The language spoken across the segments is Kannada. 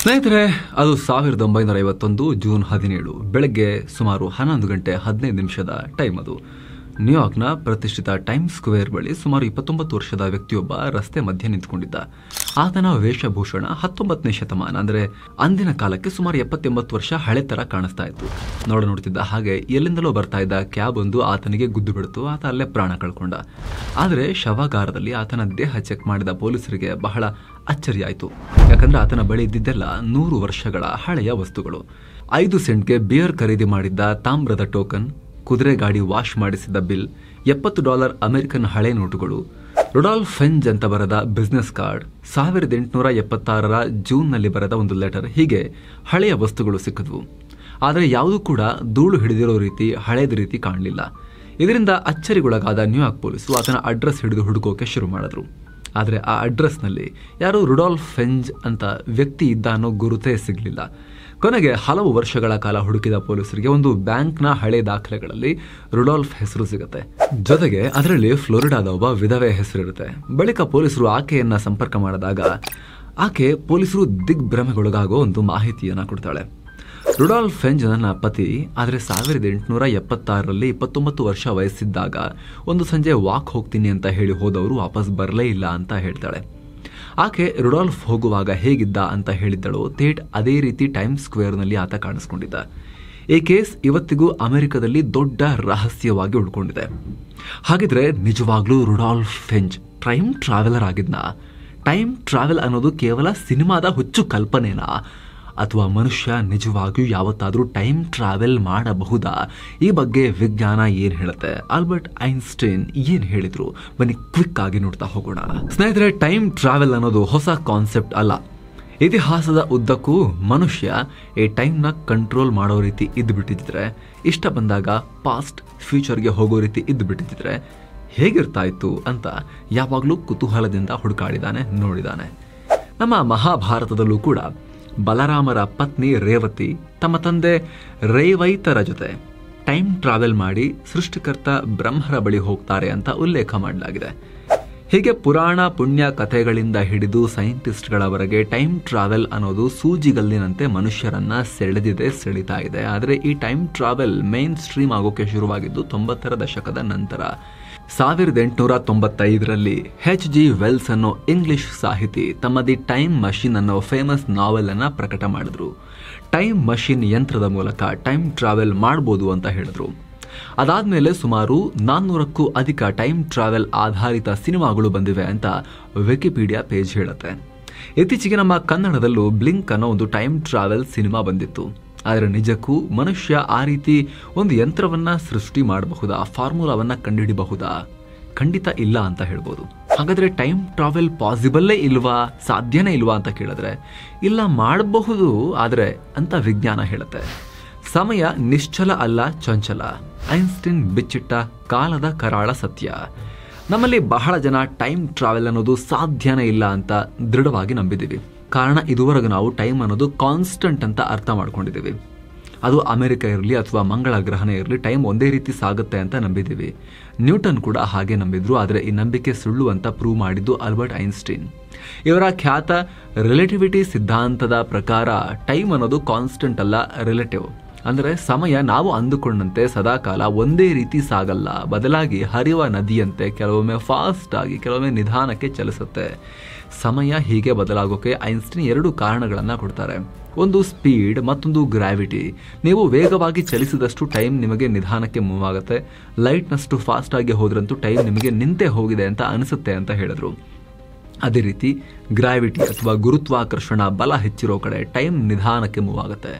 ಸ್ನೇಹಿತರೆ, ಅದು 1951 ಜೂನ್ 17 ಬೆಳಗ್ಗೆ ಸುಮಾರು 11 ಗಂಟೆ 15 ನಿಮಿಷದ ಟೈಮ್. ಅದು ನ್ಯೂಯಾರ್ಕ್ನ ಪ್ರತಿಷ್ಠಿತ ಟೈಮ್ ಸ್ಕ್ವೇರ್ ಬಳಿ ಸುಮಾರು 29 ವರ್ಷದ ವ್ಯಕ್ತಿಯೊಬ್ಬ ರಸ್ತೆ ಮಧ್ಯೆ ನಿಂತುಕೊಂಡಿದ್ದ. ಆತನ ವೇಷಭೂಷಣ 19ನೇ ಶತಮಾನ, ಅಂದರೆ ಅಂದಿನ ಕಾಲಕ್ಕೆ ಸುಮಾರು 70-80 ವರ್ಷ ಹಳೆ ತರ ಕಾಣಿಸ್ತಾ ಇತ್ತು. ನೋಡುತ್ತಿದ್ದ ಹಾಗೆ ಎಲ್ಲಿಂದಲೋ ಬರ್ತಾ ಇದ್ದ ಕ್ಯಾಬ್ ಒಂದು ಆತನಿಗೆ ಗುದ್ದು ಬಿಡ್ತು. ಆತ ಅಲ್ಲೇ ಪ್ರಾಣ ಕಳ್ಕೊಂಡ. ಆದರೆ ಶವಾಗಾರದಲ್ಲಿ ಆತನ ದೇಹ ಚೆಕ್ ಮಾಡಿದ ಪೊಲೀಸರಿಗೆ ಬಹಳ ಅಚ್ಚರಿ ಆಯಿತು. ಯಾಕಂದ್ರೆ ಆತನ ಬಳಿ ಇದ್ದಿದ್ದೆಲ್ಲ 100 ವರ್ಷಗಳ ಹಳೆಯ ವಸ್ತುಗಳು. 5 ಸೆಂಟ್ಗೆ ಬಿಯರ್ ಖರೀದಿ ಮಾಡಿದ್ದ ತಾಮ್ರದ ಟೋಕನ್, ಕುದುರೆ ಗಾಡಿ ವಾಶ್ ಮಾಡಿಸಿದ ಬಿಲ್, $70 ಅಮೆರಿಕನ್ ಹಳೆ ನೋಟುಗಳು, ರುಡಾಲ್ಫ್ ಫೆಂಜ್ ಅಂತ ಬರೆದ ಬಿಸ್ನೆಸ್ ಕಾರ್ಡ್, 1876 ಜೂನ್ನಲ್ಲಿ ಬರೆದ ಒಂದು ಲೆಟರ್, ಹೀಗೆ ಹಳೆಯ ವಸ್ತುಗಳು ಸಿಕ್ಕಿದ್ವು. ಆದರೆ ಯಾವುದೂ ಕೂಡ ಧೂಳು ಹಿಡಿದಿರೋ ರೀತಿ ಹಳೇದ ರೀತಿ ಕಾಣಲಿಲ್ಲ. ಇದರಿಂದ ಅಚ್ಚರಿಗೊಳಗಾದ ನ್ಯೂಯಾರ್ಕ್ ಪೊಲೀಸರು ಆತನ ಅಡ್ರೆಸ್ ಹಿಡಿದು ಹುಡುಕೋಕೆ ಶುರು ಮಾಡಿದ್ರು. ಆದರೆ ಆ ಅಡ್ರೆಸ್ನಲ್ಲಿ ಯಾರೋ ರುಡಾಲ್ಫ್ ಫೆಂಜ್ ಅಂತ ವ್ಯಕ್ತಿ ಇದ್ದ ಅನ್ನೋ ಗುರುತೇ ಸಿಗಲಿಲ್ಲ. ಕೊನೆಗೆ ಹಲವು ವರ್ಷಗಳ ಕಾಲ ಹುಡುಕಿದ ಪೊಲೀಸರಿಗೆ ಒಂದು ಬ್ಯಾಂಕ್ನ ಹಳೆ ದಾಖಲೆಗಳಲ್ಲಿ ರುಡಾಲ್ಫ್ ಹೆಸರು ಸಿಗುತ್ತೆ. ಜೊತೆಗೆ ಅದರಲ್ಲಿ ಫ್ಲೋರಿಡಾದ ಒಬ್ಬ ವಿಧವೆ ಹೆಸರಿರುತ್ತೆ. ಬಳಿಕ ಪೊಲೀಸರು ಆಕೆಯನ್ನ ಸಂಪರ್ಕ ಮಾಡಿದಾಗ ಆಕೆ ಪೊಲೀಸರು ದಿಗ್ಭ್ರಮೆಗೊಳಗಾಗೋ ಒಂದು ಮಾಹಿತಿಯನ್ನ ಕೊಡ್ತಾಳೆ. ರುಡಾಲ್ಫ್ ಫೆಂಜ್ ನನ್ನ ಪತಿ, ಆದರೆ 1876ರಲ್ಲಿ 29 ವರ್ಷ ವಯಸ್ಸಿದ್ದಾಗ ಒಂದು ಸಂಜೆ ವಾಕ್ ಹೋಗ್ತೀನಿ ಅಂತ ಹೇಳಿ ಹೋದವರು ವಾಪಸ್ ಬರಲೇ ಇಲ್ಲ ಅಂತ ಹೇಳ್ತಾಳೆ. ಆಕೆ ರುಡಾಲ್ಫ್ ಹೋಗುವಾಗ ಹೇಗಿದ್ದ ಅಂತ ಹೇಳಿದ್ದಳು. ಅದೇ ರೀತಿ ಟೈಮ್ ಸ್ಕ್ವೇರ್ನಲ್ಲಿ ಆತ ಕಾಣಿಸ್ಕೊಂಡಿದ್ದ. ಈ ಕೇಸ್ ಇವತ್ತಿಗೂ ಅಮೆರಿಕದಲ್ಲಿ ದೊಡ್ಡ ರಹಸ್ಯವಾಗಿ ಉಳ್ಕೊಂಡಿದೆ. ಹಾಗಿದ್ರೆ ನಿಜವಾಗ್ಲೂ ರುಡಾಲ್ಫ್ ಫೆಂಜ್ ಟೈಮ್ ಟ್ರಾವೆಲರ್ ಆಗಿದ್ನಾ? ಟೈಮ್ ಟ್ರಾವೆಲ್ ಅನ್ನೋದು ಕೇವಲ ಸಿನಿಮಾದ ಹುಚ್ಚು ಕಲ್ಪನೆನಾ? ಅಥವಾ ಮನುಷ್ಯ ನಿಜವಾಗಿಯೂ ಯಾವತ್ತಾದ್ರೂ ಟೈಮ್ ಟ್ರಾವೆಲ್ ಮಾಡಬಹುದಾ? ಈ ಬಗ್ಗೆ ವಿಜ್ಞಾನ ಏನ್ ಹೇಳುತ್ತೆ? ಆಲ್ಬರ್ಟ್ ಐನ್ಸ್ಟೈನ್ ಏನ್ ಹೇಳಿದ್ರು? ಬನ್ನಿ ಕ್ವಿಕ್ ಆಗಿ ನೋಡ್ತಾ ಹೋಗೋಣ. ಸ್ನೇಹಿತರೆ, ಟೈಮ್ ಟ್ರಾವೆಲ್ ಅನ್ನೋದು ಹೊಸ ಕಾನ್ಸೆಪ್ಟ್ ಅಲ್ಲ. ಇತಿಹಾಸದ ಉದ್ದಕ್ಕೂ ಮನುಷ್ಯ ಈ ಟೈಮ್ನ ಕಂಟ್ರೋಲ್ ಮಾಡೋ ರೀತಿ ಇದ್ದು ಬಿಟ್ಟಿದ್ರೆ, ಇಷ್ಟ ಬಂದಾಗ ಪಾಸ್ಟ್ ಫ್ಯೂಚರ್ಗೆ ಹೋಗೋ ರೀತಿ ಇದ್ದು ಬಿಟ್ಟಿದ್ರೆ ಹೇಗಿರ್ತಾ ಇತ್ತು ಅಂತ ಯಾವಾಗಲೂ ಕುತೂಹಲದಿಂದ ಹುಡುಕಾಡಿದಾನೆ, ನೋಡಿದಾನೆ. ನಮ್ಮ ಮಹಾಭಾರತದಲ್ಲೂ ಕೂಡ ಬಲರಾಮರ ಪತ್ನಿ ರೇವತಿ ತಮ್ಮ ತಂದೆ ರೇವೈತರ ಜೊತೆ ಟೈಮ್ ಟ್ರಾವೆಲ್ ಮಾಡಿ ಸೃಷ್ಟಿಕರ್ತ ಬ್ರಹ್ಮರ ಬಳಿ ಹೋಗ್ತಾರೆ ಅಂತ ಉಲ್ಲೇಖ ಮಾಡಲಾಗಿದೆ. ಹೀಗೆ ಪುರಾಣ ಪುಣ್ಯ ಕಥೆಗಳಿಂದ ಹಿಡಿದು ಸೈಂಟಿಸ್ಟ್ಗಳವರೆಗೆ ಟೈಮ್ ಟ್ರಾವೆಲ್ ಅನ್ನೋದು ಸೂಜಿಗಲ್ಲಿನಂತೆ ಮನುಷ್ಯರನ್ನ ಸೆಳೀತಾ ಇದೆ. ಆದರೆ ಈ ಟೈಮ್ ಟ್ರಾವೆಲ್ ಮೇನ್ ಸ್ಟ್ರೀಮ್ ಆಗೋಕೆ ಶುರುವಾಗಿದ್ದು 90ರ ದಶಕದ ನಂತರ. 1895ರಲ್ಲಿ H.G. ವೆಲ್ಸ್ ಅನ್ನೋ ಇಂಗ್ಲಿಷ್ ಸಾಹಿತಿ ತಮ್ಮ ದಿ ಟೈಮ್ ಮಷಿನ್ ಅನ್ನೋ ಫೇಮಸ್ ನಾವೆಲ್ ಅನ್ನ ಪ್ರಕಟ ಮಾಡಿದ್ರು. ಟೈಮ್ ಮಷಿನ್ ಯಂತ್ರದ ಮೂಲಕ ಟೈಮ್ ಟ್ರಾವೆಲ್ ಮಾಡಬಹುದು ಅಂತ ಹೇಳಿದ್ರು. ಅದಾದ್ಮೇಲೆ ಸುಮಾರು 400ಕ್ಕೂ ಅಧಿಕ ಟೈಮ್ ಟ್ರಾವೆಲ್ ಆಧಾರಿತ ಸಿನಿಮಾಗಳು ಬಂದಿವೆ ಅಂತ ವಿಕಿಪೀಡಿಯಾ ಪೇಜ್ ಹೇಳುತ್ತೆ. ಇತ್ತೀಚೆಗೆ ನಮ್ಮ ಕನ್ನಡದಲ್ಲೂ ಬ್ಲಿಂಕ್ ಅನ್ನೋ ಒಂದು ಟೈಮ್ ಟ್ರಾವೆಲ್ ಸಿನಿಮಾ ಬಂದಿತ್ತು. ಆದರೆ ನಿಜಕ್ಕೂ ಮನುಷ್ಯ ಆ ರೀತಿ ಒಂದು ಯಂತ್ರವನ್ನ ಸೃಷ್ಟಿ ಮಾಡಬಹುದಾ? ಫಾರ್ಮುಲಾವನ್ನ ಕಂಡುಹಿಡಿಯಬಹುದಾ? ಖಂಡಿತ ಇಲ್ಲ ಅಂತ ಹೇಳ್ಬೋದು. ಹಾಗಾದ್ರೆ ಟೈಮ್ ಟ್ರಾವೆಲ್ ಪಾಸಿಬಲ್ಲೇ ಇಲ್ವಾ, ಸಾಧ್ಯನೇ ಇಲ್ವಾ ಅಂತ ಕೇಳಿದ್ರೆ ಇಲ್ಲ, ಮಾಡಬಹುದು ಆದರೆ ಅಂತ ವಿಜ್ಞಾನ ಹೇಳುತ್ತೆ. ಸಮಯ ನಿಶ್ಚಲ ಅಲ್ಲ, ಚಂಚಲ. ಐನ್ಸ್ಟೈನ್ ಬಿಚ್ಚಿಟ್ಟ ಕಾಲದ ಕರಾಳ ಸತ್ಯ. ನಮ್ಮಲ್ಲಿ ಬಹಳ ಜನ ಟೈಮ್ ಟ್ರಾವೆಲ್ ಅನ್ನೋದು ಸಾಧ್ಯನೇ ಇಲ್ಲ ಅಂತ ದೃಢವಾಗಿ ನಂಬಿದ್ದೀವಿ. ಕಾರಣ ಇದುವರೆಗೂ ನಾವು ಟೈಮ್ ಅನ್ನೋದು ಕಾನ್ಸ್ಟೆಂಟ್ ಅಂತ ಅರ್ಥ ಮಾಡ್ಕೊಂಡಿದ್ದೀವಿ. ಅದು ಅಮೆರಿಕ ಇರಲಿ ಅಥವಾ ಮಂಗಳ ಗ್ರಹಣ ಇರಲಿ, ಟೈಮ್ ಒಂದೇ ರೀತಿ ಸಾಗುತ್ತೆ ಅಂತ ನಂಬಿದ್ದೀವಿ. ನ್ಯೂಟನ್ ಕೂಡ ಹಾಗೆ ನಂಬಿದ್ರು. ಆದರೆ ಈ ನಂಬಿಕೆ ಸುಳ್ಳು ಅಂತ ಪ್ರೂವ್ ಮಾಡಿದ್ದು ಆಲ್ಬರ್ಟ್ ಐನ್ಸ್ಟೈನ್. ಇವರ ಖ್ಯಾತ ರಿಲೇಟಿವಿಟಿ ಸಿದ್ಧಾಂತದ ಪ್ರಕಾರ ಟೈಮ್ ಅನ್ನೋದು ಕಾನ್ಸ್ಟೆಂಟ್ ಅಲ್ಲ, ರಿಲೇಟಿವ್. ಅಂದರೆ ಸಮಯ ನಾವು ಅಂದುಕೊಂಡಂತೆ ಸದಾಕಾಲ ಒಂದೇ ರೀತಿ ಸಾಗಲ್ಲ. ಬದಲಾಗಿ ಹರಿಯುವ ನದಿಯಂತೆ ಕೆಲವೊಮ್ಮೆ ಫಾಸ್ಟ್ ಆಗಿ ಕೆಲವೊಮ್ಮೆ ನಿಧಾನಕ್ಕೆ ಚಲಿಸುತ್ತೆ. ಸಮಯ ಹೀಗೆ ಬದಲಾಗೋಕೆ ಐನ್ಸ್ಟೈನ್ 2 ಕಾರಣಗಳನ್ನ ಕೊಡ್ತಾರೆ. ಒಂದು ಸ್ಪೀಡ್, ಮತ್ತೊಂದು ಗ್ರಾವಿಟಿ. ನೀವು ವೇಗವಾಗಿ ಚಲಿಸಿದಷ್ಟು ಟೈಮ್ ನಿಮಗೆ ನಿಧಾನಕ್ಕೆ ಮೂವ್ ಆಗುತ್ತೆ. ಲೈಟ್ನಷ್ಟು ಫಾಸ್ಟ್ ಆಗಿ ಹೋದ್ರಂತೂ ಟೈಮ್ ನಿಮಗೆ ನಿಂತೇ ಹೋಗಿದೆ ಅಂತ ಅನಿಸುತ್ತೆ ಅಂತ ಹೇಳಿದ್ರು. ಅದೇ ರೀತಿ ಗ್ರಾವಿಟಿ ಅಥವಾ ಗುರುತ್ವಾಕರ್ಷಣ ಬಲ ಹೆಚ್ಚಿರೋ ಕಡೆ ಟೈಮ್ ನಿಧಾನಕ್ಕೆ ಮೂವ್ ಆಗುತ್ತೆ.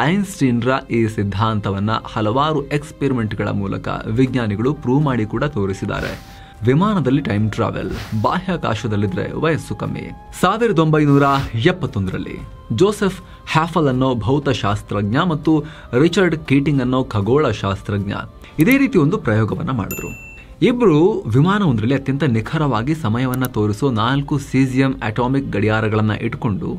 ಐನ್ಸ್ಟೈನ್ರ ಈ ಸಿದ್ಧಾಂತವನ್ನ ಹಲವಾರು ಎಕ್ಸ್ಪೆರಿಮೆಂಟ್ಗಳ ಮೂಲಕ ವಿಜ್ಞಾನಿಗಳು ಪ್ರೂವ್ ಮಾಡಿ ಕೂಡ ತೋರಿಸಿದ್ದಾರೆ. ವಿಮಾನದಲ್ಲಿ ಟೈಮ್ ಟ್ರಾವೆಲ್, ಬಾಹ್ಯಾಕಾಶದಲ್ಲಿದ್ರೆ ವಯಸ್ಸು ಕಮ್ಮಿ. 1971ರಲ್ಲಿ ಜೋಸೆಫ್ ಹ್ಯಾಫಲ್ ಅನ್ನೋ ಭೌತಶಾಸ್ತ್ರಜ್ಞ ಮತ್ತು ರಿಚರ್ಡ್ ಕೀಟಿಂಗ್ ಅನ್ನೋ ಖಗೋಳ ಶಾಸ್ತ್ರಜ್ಞ ಇದೇ ರೀತಿ ಒಂದು ಪ್ರಯೋಗವನ್ನ ಮಾಡಿದ್ರು. ಇಬ್ರು ವಿಮಾನವೊಂದರಲ್ಲಿ ಅತ್ಯಂತ ನಿಖರವಾಗಿ ಸಮಯವನ್ನ ತೋರಿಸೋ 4 ಸೀಸಿಯಂ ಅಟಾಮಿಕ್ ಗಡಿಯಾರಗಳನ್ನ ಇಟ್ಕೊಂಡು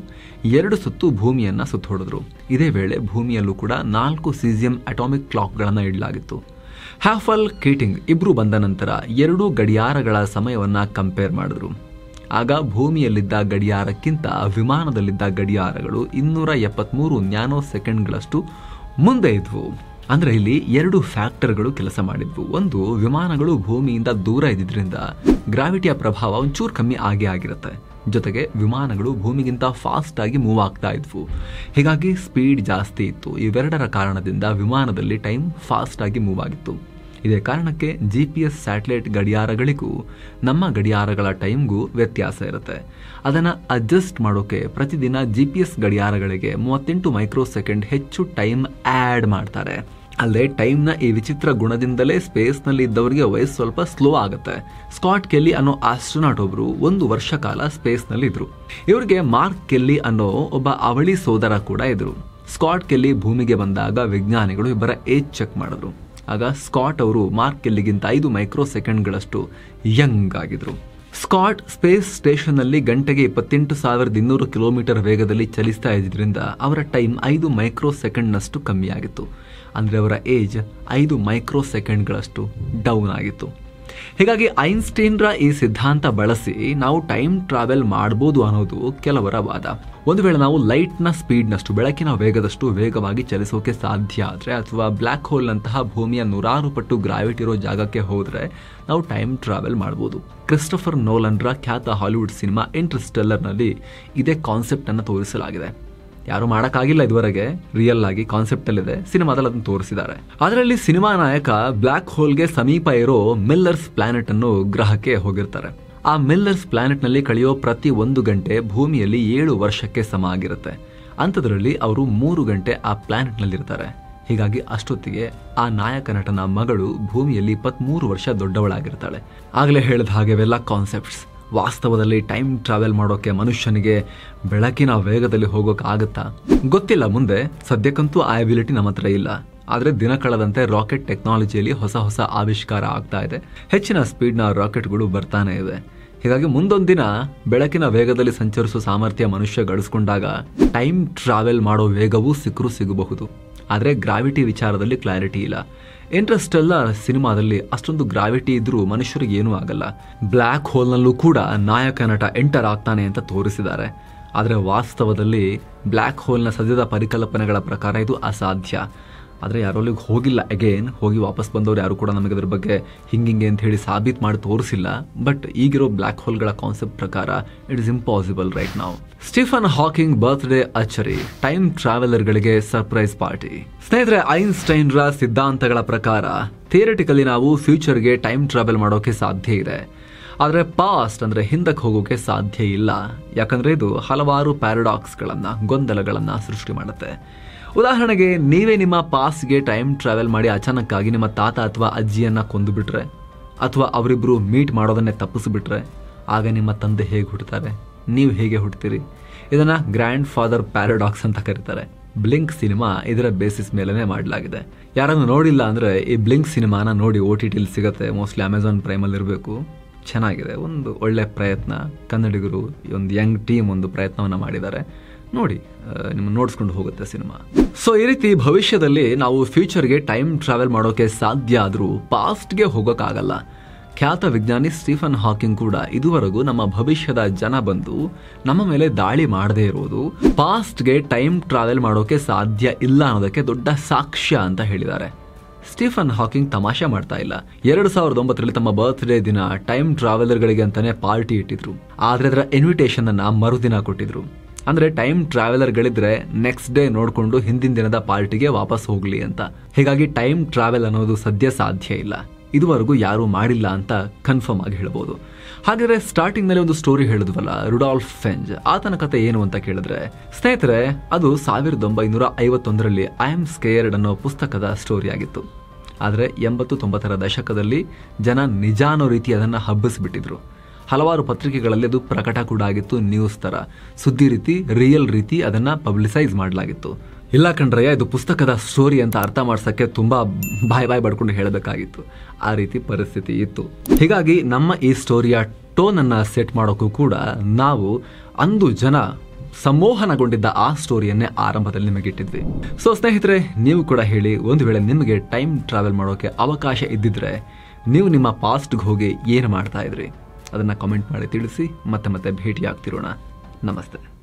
2 ಸುತ್ತು ಭೂಮಿಯನ್ನ ಸುತ್ತೋಡಿದ್ರು. ಇದೇ ವೇಳೆ ಭೂಮಿಯಲ್ಲೂ ಕೂಡ 4 ಸೀಸಿಯಂ ಅಟಾಮಿಕ್ ಕ್ಲಾಕ್ಗಳನ್ನ ಇಡಲಾಗಿತ್ತು. ಹ್ಯಾಫಲ್, ಕೀಟಿಂಗ್ ಇಬ್ರು ಬಂದ ನಂತರ 2 ಗಡಿಯಾರಗಳ ಸಮಯವನ್ನ ಕಂಪೇರ್ ಮಾಡಿದ್ರು. ಆಗ ಭೂಮಿಯಲ್ಲಿದ್ದ ಗಡಿಯಾರಕ್ಕಿಂತ ವಿಮಾನದಲ್ಲಿದ್ದ ಗಡಿಯಾರಗಳು 273 ನ್ಯಾನೋ ಸೆಕೆಂಡ್ಗಳಷ್ಟು ಮುಂದೆ ಇದ್ವು. ಅಂದ್ರೆ ಇಲ್ಲಿ 2 ಫ್ಯಾಕ್ಟರ್ಗಳು ಕೆಲಸ ಮಾಡಿದ್ವು. ಒಂದು, ವಿಮಾನಗಳು ಭೂಮಿಯಿಂದ ದೂರ ಇದ್ದಿದ್ರಿಂದ ಗ್ರಾವಿಟಿಯ ಪ್ರಭಾವ ಒಂಚೂರು ಕಮ್ಮಿ ಆಗಿರುತ್ತೆ. ಜೊತೆಗೆ ವಿಮಾನಗಳು ಭೂಮಿಗಿಂತ ಫಾಸ್ಟ್ ಆಗಿ ಮೂವ್ ಆಗ್ತಾ ಇದ್ವು, ಹೀಗಾಗಿ ಸ್ಪೀಡ್ ಜಾಸ್ತಿ ಇತ್ತು. ಇವೆರಡರ ಕಾರಣದಿಂದ ವಿಮಾನದಲ್ಲಿ ಟೈಮ್ ಫಾಸ್ಟ್ ಆಗಿ ಮೂವ್ ಆಗಿತ್ತು. ಇದೇ ಕಾರಣಕ್ಕೆ GPS ಸ್ಯಾಟಲೈಟ್ ಗಡಿಯಾರಗಳಿಗೂ ನಮ್ಮ ಗಡಿಯಾರಗಳ ಟೈಮ್ಗೂ ವ್ಯತ್ಯಾಸ ಇರುತ್ತೆ. ಅದನ್ನು ಅಡ್ಜಸ್ಟ್ ಮಾಡೋಕೆ ಪ್ರತಿದಿನ GPS ಗಡಿಯಾರಗಳಿಗೆ 38 ಮೈಕ್ರೋ ಸೆಕೆಂಡ್ ಹೆಚ್ಚು ಟೈಮ್ ಆ್ಯಡ್ ಮಾಡ್ತಾರೆ. ಅಲ್ಲದೆ ಟೈಮ್ನ ಈ ವಿಚಿತ್ರ ಗುಣದಿಂದಲೇ ಸ್ಪೇಸ್ನಲ್ಲಿ ಇದ್ದವರಿಗೆ ವಯಸ್ಸು ಸ್ವಲ್ಪ ಸ್ಲೋ ಆಗುತ್ತೆ. ಸ್ಕಾಟ್ ಕೆಲ್ಲಿ ಅನ್ನೋ ಆಸ್ಟ್ರೋನಾಟ್ ಒಬ್ರು 1 ವರ್ಷ ಕಾಲ ಸ್ಪೇಸ್ನಲ್ಲಿ ಇದ್ರು. ಇವರಿಗೆ ಮಾರ್ಕ್ ಕೆಲ್ಲಿ ಅನ್ನೋ ಒಬ್ಬ ಅವಳಿ ಸೋದರ ಕೂಡ ಇದ್ರು. ಸ್ಕಾಟ್ ಕೆಲ್ಲಿ ಭೂಮಿಗೆ ಬಂದಾಗ ವಿಜ್ಞಾನಿಗಳು ಇಬ್ಬರ ಏಜ್ ಚೆಕ್ ಮಾಡಿದ್ರು. ಆಗ ಸ್ಕಾಟ್ ಅವರು ಮಾರ್ಕ್ ಕೆಲ್ಲಿಗಿಂತ 5 ಮೈಕ್ರೋ ಸೆಕೆಂಡ್ಗಳಷ್ಟು ಯಂಗ್ ಆಗಿದ್ರು. ಸ್ಕಾಟ್ ಸ್ಪೇಸ್ ಸ್ಟೇಷನ್ನಲ್ಲಿ ಗಂಟೆಗೆ 28,200 ಕಿಲೋಮೀಟರ್ ವೇಗದಲ್ಲಿ ಚಲಿಸ್ತಾ ಇದ್ರಿಂದ ಅವರ ಟೈಮ್ 5 ಮೈಕ್ರೋ ಸೆಕೆಂಡ್ನಷ್ಟು ಕಮ್ಮಿ ಆಗಿತ್ತು. ಅಂದರೆ ಅವರ ಏಜ್ 5 ಮೈಕ್ರೋ ಸೆಕೆಂಡ್ಗಳಷ್ಟು ಡೌನ್ ಆಗಿತ್ತು. ಹೀಗಾಗಿ ಐನ್ಸ್ಟೈನ್ರ ಈ ಸಿದ್ಧಾಂತ ಬಳಸಿ ನಾವು ಟೈಮ್ ಟ್ರಾವೆಲ್ ಮಾಡ್ಬೋದು ಅನ್ನೋದು ಕೆಲವರ ವಾದ. ಒಂದು ವೇಳೆ ನಾವು ಲೈಟ್ನ ಸ್ಪೀಡ್ನಷ್ಟು, ಬೆಳಕಿನ ವೇಗದಷ್ಟು ವೇಗವಾಗಿ ಚಲಿಸೋಕೆ ಸಾಧ್ಯ ಆದರೆ, ಅಥವಾ ಬ್ಲ್ಯಾಕ್ ಹೋಲ್ನಂತಹ ಭೂಮಿಯ 100 ಪಟ್ಟು ಗ್ರಾವಿಟಿ ಇರೋ ಜಾಗಕ್ಕೆ ಹೋದರೆ ನಾವು ಟೈಮ್ ಟ್ರಾವೆಲ್ ಮಾಡ್ಬೋದು. ಕ್ರಿಸ್ಟೋಫರ್ ನೋಲನ್ರ ಖ್ಯಾತ ಹಾಲಿವುಡ್ ಸಿನಿಮಾ ಇಂಟರ್ಸ್ಟೆಲ್ಲರ್ನಲ್ಲಿ ಇದೇ ಕಾನ್ಸೆಪ್ಟ್ ಅನ್ನು ತೋರಿಸಲಾಗಿದೆ. ಯಾರು ಮಾಡೋಕ್ಕಾಗಿಲ್ಲ ಇದುವರೆಗೆ, ರಿಯಲ್ ಆಗಿ ಕಾನ್ಸೆಪ್ಟ್ ಅಲ್ಲಿದೆ, ಸಿನಿಮಾದಲ್ಲಿ ಅದನ್ನು ತೋರಿಸಿದ್ದಾರೆ. ಅದರಲ್ಲಿ ಸಿನಿಮಾ ನಾಯಕ ಬ್ಲ್ಯಾಕ್ ಹೋಲ್ಗೆ ಸಮೀಪ ಇರೋ ಮಿಲ್ಲರ್ಸ್ ಪ್ಲಾನೆಟ್ ಅನ್ನು ಗ್ರಹಕ್ಕೆ ಹೋಗಿರ್ತಾರೆ. ಆ ಮಿಲ್ಲರ್ಸ್ ಪ್ಲಾನೆಟ್ ನಲ್ಲಿ ಕಳೆಯೋ ಪ್ರತಿ 1 ಗಂಟೆ ಭೂಮಿಯಲ್ಲಿ 7 ವರ್ಷಕ್ಕೆ ಸಮ ಆಗಿರುತ್ತೆ. ಅಂಥದ್ರಲ್ಲಿ ಅವರು 3 ಗಂಟೆ ಆ ಪ್ಲಾನೆಟ್ ನಲ್ಲಿ ಇರ್ತಾರೆ. ಹೀಗಾಗಿ ಅಷ್ಟೊತ್ತಿಗೆ ಆ ನಾಯಕ ನಟನ ಮಗಳು ಭೂಮಿಯಲ್ಲಿ 23 ವರ್ಷ ದೊಡ್ಡವಳಾಗಿರ್ತಾಳೆ. ಆಗಲೇ ಹೇಳಿದ ಹಾಗೆ ಇವೆಲ್ಲ ಕಾನ್ಸೆಪ್ಟ್ಸ್. ವಾಸ್ತವದಲ್ಲಿ ಟೈಮ್ ಟ್ರಾವೆಲ್ ಮಾಡೋಕೆ ಮನುಷ್ಯನಿಗೆ ಬೆಳಕಿನ ವೇಗದಲ್ಲಿ ಹೋಗೋಕ್ಕಾಗತ್ತಾ ಗೊತ್ತಿಲ್ಲ. ಮುಂದೆ ಸದ್ಯಕ್ಕಂತೂ ಆ ಎಬಿಲಿಟಿ ನಮ್ಮ ಹತ್ರ ಇಲ್ಲ. ಆದರೆ ದಿನ ಕಳೆದಂತೆ ರಾಕೆಟ್ ಟೆಕ್ನಾಲಜಿಯಲ್ಲಿ ಹೊಸ ಹೊಸ ಆವಿಷ್ಕಾರ ಆಗ್ತಾ ಇದೆ. ಹೆಚ್ಚಿನ ಸ್ಪೀಡ್ನ ರಾಕೆಟ್ಗಳು ಬರ್ತಾನೆ ಇವೆ. ಹೀಗಾಗಿ ಮುಂದೊಂದು ದಿನ ಬೆಳಕಿನ ವೇಗದಲ್ಲಿ ಸಂಚರಿಸುವ ಸಾಮರ್ಥ್ಯ ಮನುಷ್ಯ ಗಳಿಸ್ಕೊಂಡಾಗ ಟೈಮ್ ಟ್ರಾವೆಲ್ ಮಾಡೋ ವೇಗವೂ ಸಿಗಬಹುದು. ಆದರೆ ಗ್ರಾವಿಟಿ ವಿಚಾರದಲ್ಲಿ ಕ್ಲಾರಿಟಿ ಇಲ್ಲ. ಇಂಟರ್ಸ್ಟೆಲ್ಲರ್ ಸಿನಿಮಾದಲ್ಲಿ ಅಷ್ಟೊಂದು ಗ್ರಾವಿಟಿ ಇದ್ರೂ ಮನುಷ್ಯರಿಗೆ ಏನೂ ಆಗಲ್ಲ. ಬ್ಲ್ಯಾಕ್ ಹೋಲ್ನಲ್ಲೂ ಕೂಡ ನಾಯಕ ನಟ ಎಂಟರ್ ಆಗ್ತಾನೆ ಅಂತ ತೋರಿಸಿದ್ದಾರೆ. ಆದರೆ ವಾಸ್ತವದಲ್ಲಿ ಬ್ಲ್ಯಾಕ್ ಹೋಲ್ನ ಸದ್ಯದ ಪರಿಕಲ್ಪನೆಗಳ ಪ್ರಕಾರ ಇದು ಅಸಾಧ್ಯ. ಆದರೆ ಯಾರೋ ಅಲ್ಲಿಗೆ ಹೋಗಿಲ್ಲ, ಹೋಗಿ ವಾಪಸ್ ಬಂದವರು ಯಾರು ಕೂಡ ನಮಗೆ ಅದ್ರ ಬಗ್ಗೆ ಹಿಂಗೆ ಅಂತ ಹೇಳಿ ಸಾಬೀತು ಮಾಡಿ ತೋರಿಸಿಲ್ಲ. ಬಟ್ ಈಗಿರೋ ಬ್ಲ್ಯಾಕ್ ಹೋಲ್ಗಳ ಕಾನ್ಸೆಪ್ಟ್ ಪ್ರಕಾರ ಇಟ್ ಇಸ್ ಇಂಪಾಸಿಬಲ್ ರೈಟ್ ನಾವು. ಸ್ಟೀಫನ್ ಹಾಕಿಂಗ್ ಬರ್ತ್ಡೇ ಅಚ್ಚರಿ, ಟೈಮ್ ಟ್ರಾವೆಲರ್ಗಳಿಗೆ ಸರ್ಪ್ರೈಸ್ ಪಾರ್ಟಿ. ಸ್ನೇಹಿತರೆ, ಐನ್ಸ್ಟೈನ್ರ ಸಿದ್ಧಾಂತಗಳ ಪ್ರಕಾರ ಥಿಯರಿಟಿಕಲಿ ನಾವು ಫ್ಯೂಚರ್ಗೆ ಟೈಮ್ ಟ್ರಾವೆಲ್ ಮಾಡೋಕೆ ಸಾಧ್ಯ ಇದೆ. ಆದರೆ ಪಾಸ್ಟ್ ಅಂದರೆ ಹಿಂದಕ್ಕೆ ಹೋಗೋಕೆ ಸಾಧ್ಯ ಇಲ್ಲ. ಯಾಕಂದರೆ ಇದು ಹಲವಾರು ಪ್ಯಾರಡಾಕ್ಸ್ಗಳನ್ನು, ಗೊಂದಲಗಳನ್ನು ಸೃಷ್ಟಿ ಮಾಡುತ್ತೆ. ಉದಾಹರಣೆಗೆ, ನೀವೇ ನಿಮ್ಮ ಪಾಸ್ಟ್ಗೆ ಟೈಮ್ ಟ್ರಾವೆಲ್ ಮಾಡಿ ಅಚಾನಕ್ಕಾಗಿ ನಿಮ್ಮ ತಾತ ಅಥವಾ ಅಜ್ಜಿಯನ್ನು ಕೊಂದುಬಿಟ್ರೆ, ಅಥವಾ ಅವರಿಬ್ಬರು ಮೀಟ್ ಮಾಡೋದನ್ನೇ ತಪ್ಪಿಸಿಬಿಟ್ರೆ, ಆಗ ನಿಮ್ಮ ತಂದೆ ಹೇಗೆ ಹುಟ್ಟುತ್ತಾರೆ, ನೀವು ಹೇಗೆ ಹುಟ್ಟುತ್ತೀರಿ? ಇದನ್ನು ಗ್ರ್ಯಾಂಡ್ ಫಾದರ್ ಪ್ಯಾರಡಾಕ್ಸ್ ಅಂತ ಕರೀತಾರೆ. ಬ್ಲಿಂಕ್ ಸಿನಿಮಾ ಇದರ ಬೇಸಿಸ್ ಮೇಲೇ ಮಾಡಲಾಗಿದೆ. ಯಾರನ್ನು ನೋಡಿಲ್ಲ ಅಂದರೆ ಈ ಬ್ಲಿಂಕ್ ಸಿನಿಮಾನ ನೋಡಿ, OTT ಸಿಗುತ್ತೆ, ಮೋಸ್ಟ್ಲಿ ಅಮೆಝಾನ್ ಪ್ರೈಮಲ್ಲಿ ಇರಬೇಕು. ಚೆನ್ನಾಗಿದೆ, ಒಂದು ಒಳ್ಳೆ ಪ್ರಯತ್ನ. ಕನ್ನಡಿಗರು, ಒಂದು ಯಂಗ್ ಟೀಮ್ ಒಂದು ಪ್ರಯತ್ನವನ್ನು ಮಾಡಿದ್ದಾರೆ. ನೋಡಿ, ನಿಮ್ಮನ್ನು ನೋಡಿಸ್ಕೊಂಡು ಹೋಗುತ್ತೆ ಸಿನಿಮಾ. ಸೊ ಈ ರೀತಿ ಭವಿಷ್ಯದಲ್ಲಿ ನಾವು ಫ್ಯೂಚರ್ಗೆ ಟೈಮ್ ಟ್ರಾವೆಲ್ ಮಾಡೋಕೆ ಸಾಧ್ಯ ಆದರೂ ಪಾಸ್ಟ್ಗೆ ಹೋಗೋಕ್ಕಾಗಲ್ಲ. ಖ್ಯಾತ ವಿಜ್ಞಾನಿ ಸ್ಟೀಫನ್ ಹಾಕಿಂಗ್ ಕೂಡ ಇದುವರೆಗೂ ನಮ್ಮ ಭವಿಷ್ಯದ ಜನ ಬಂದು ನಮ್ಮ ಮೇಲೆ ದಾಳಿ ಮಾಡದೇ ಇರೋದು ಪಾಸ್ಟ್ಗೆ ಟೈಮ್ ಟ್ರಾವೆಲ್ ಮಾಡೋಕೆ ಸಾಧ್ಯ ಇಲ್ಲ ಅನ್ನೋದಕ್ಕೆ ದೊಡ್ಡ ಸಾಕ್ಷ್ಯ ಅಂತ ಹೇಳಿದ್ದಾರೆ. ಸ್ಟೀಫನ್ ಹಾಕಿಂಗ್ ತಮಾಷೆ ಮಾಡ್ತಾ ಇಲ್ಲ. 2009ರಲ್ಲಿ ತಮ್ಮ ಬರ್ತ್ಡೇ ದಿನ ಟೈಮ್ ಟ್ರಾವೆಲರ್ಗಳಿಗೆ ಅಂತಾನೆ ಪಾರ್ಟಿ ಇಟ್ಟಿದ್ರು. ಆದ್ರೆ ಅದರ ಇನ್ವಿಟೇಷನ್ ಅನ್ನ ಮರುದಿನ ಕೊಟ್ಟಿದ್ರು. ಅಂದ್ರೆ ಟೈಮ್ ಟ್ರಾವೆಲರ್ಗಳಿದ್ರೆ ನೆಕ್ಸ್ಟ್ ಡೇ ನೋಡ್ಕೊಂಡು ಹಿಂದಿನ ದಿನದ ಪಾರ್ಟಿಗೆ ವಾಪಸ್ ಹೋಗ್ಲಿ ಅಂತ. ಹೀಗಾಗಿ ಟೈಮ್ ಟ್ರಾವೆಲ್ ಅನ್ನೋದು ಸದ್ಯ ಸಾಧ್ಯ ಇಲ್ಲ. ಇದುವರೆಗೂ ಯಾರು ಮಾಡಿಲ್ಲ ಅಂತ ಕನ್ಫರ್ಮ್ ಆಗಿ ಹೇಳ್ಬೋದು. ಹಾಗಾದ್ರೆ ಸ್ಟಾರ್ಟಿಂಗ್ ನಲ್ಲಿ ಒಂದು ಸ್ಟೋರಿ ಹೇಳಿದ್ವಲ್ಲ, ರುಡಾಲ್ಫ್ ಫೆಂಜ್, ಆತನ ಕತೆ ಏನು ಅಂತ ಕೇಳಿದ್ರೆ, ಸ್ನೇಹಿತರೆ, ಅದು 1951ರಲ್ಲಿ ಐ ಆಮ್ ಸ್ಕೇರ್ಡ್ ಅನ್ನೋ ಪುಸ್ತಕದ ಸ್ಟೋರಿ ಆಗಿತ್ತು. ಆದರೆ 80-90ರ ದಶಕದಲ್ಲಿ ಜನ ನಿಜ ಅನ್ನೋ ರೀತಿ ಅದನ್ನು ಹಬ್ಬಿಸ್ಬಿಟ್ಟಿದ್ರು. ಹಲವಾರು ಪತ್ರಿಕೆಗಳಲ್ಲಿ ಅದು ಪ್ರಕಟ ಕೂಡ ಆಗಿತ್ತು, ನ್ಯೂಸ್ ತರ, ಸುದ್ದಿ ರೀತಿ, ರಿಯಲ್ ರೀತಿ ಅದನ್ನ ಪಬ್ಲಿಸೈಸ್ ಮಾಡಲಾಗಿತ್ತು. ಇಲ್ಲ ಕಣ್ರಯ್ಯ, ಇದು ಪುಸ್ತಕದ ಸ್ಟೋರಿ ಅಂತ ಅರ್ಥ ಮಾಡ್ಸಕ್ಕೆ ತುಂಬಾ ಬಾಯ್ ಬಡ್ಕೊಂಡು ಹೇಳಬೇಕಾಗಿತ್ತು. ಆ ರೀತಿ ಪರಿಸ್ಥಿತಿ ಇತ್ತು. ಹೀಗಾಗಿ ನಮ್ಮ ಈ ಸ್ಟೋರಿಯ ಟೋನ್ ಅನ್ನ ಸೆಟ್ ಮಾಡೋಕ್ಕೂ ಕೂಡ ನಾವು ಅಂದು ಜನ ಸಂಮೋಹನಗೊಂಡಿದ್ದ ಆ ಸ್ಟೋರಿಯನ್ನೇ ಆರಂಭದಲ್ಲಿ ನಿಮಗಿಟ್ಟಿದ್ವಿ. ಸೊ ಸ್ನೇಹಿತರೆ, ನೀವು ಕೂಡ ಹೇಳಿ, ಒಂದು ವೇಳೆ ನಿಮಗೆ ಟೈಮ್ ಟ್ರಾವೆಲ್ ಮಾಡೋಕೆ ಅವಕಾಶ ಇದ್ದಿದ್ರೆ ನೀವು ನಿಮ್ಮ ಪಾಸ್ಟ್ಗೆ ಹೋಗಿ ಏನು ಮಾಡ್ತಾ ಇದ್ರಿ? ಅದನ್ನು ಕಾಮೆಂಟ್ ಮಾಡಿ ತಿಳಿಸಿ. ಮತ್ತೆ ಭೇಟಿ ಆಗ್ತಿರೋಣ. ನಮಸ್ತೆ.